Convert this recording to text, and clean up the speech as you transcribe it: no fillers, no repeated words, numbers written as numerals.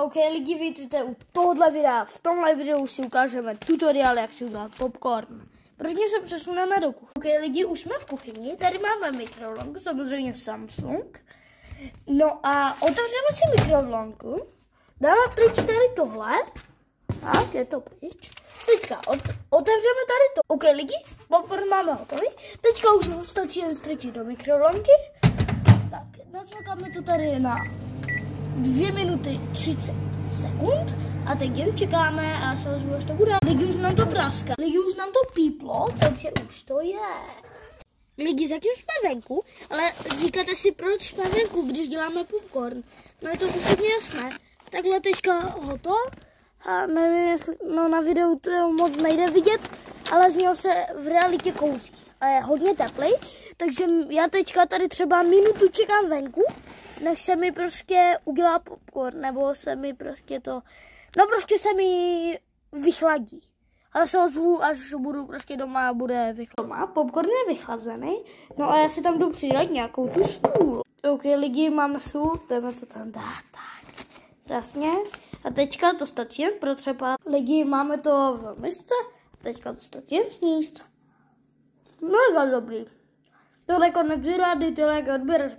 OK, lidi, vítejte u tohohle videa. V tomhle videu si ukážeme tutoriál, jak si udělat popcorn. Prvně se přesuneme do kuchyně. OK, lidi, už jsme v kuchyni. Tady máme mikrovlnku, samozřejmě Samsung. No a otevřeme si mikrovlnku. Dáme pryč tady tohle. Tak, je to pryč. Teďka otevřeme tady to. OK, lidi, popcorn máme hotový. Teďka už ho stačí jen strčit do mikrovlnky. Tak, načekáme to tady na 2 minuty 30 sekund a teď jen čekáme a se ozvu, až to bude. Lidi, už nám to praská, lidi, už nám to píplo, takže už to je. Lidi, zatím jsme venku, ale říkáte si, proč jsme venku, když děláme popcorn. No je to úplně jasné. Takhle teďka hotovo a nevím, jestli, no na videu to moc nejde vidět, ale z něho se v realitě kouří. A je hodně teplý, takže já teďka tady třeba minutu čekám venku, než se mi prostě udělá popcorn, nebo se mi prostě to, no prostě se mi vychladí. Ale se ozvu, až budu prostě doma, bude vychlazený. Popcorn je vychlazený, no a já si tam jdu přidat nějakou tu stůl. OK, lidi, máme sůl, jdeme to tam dát, tak, krásně. A teďka to stačí jen protřepat. Lidi, máme to v misce, teďka to stačí jen sníst. Mega dobrý. Tohle konec videa, dejte like a odběr.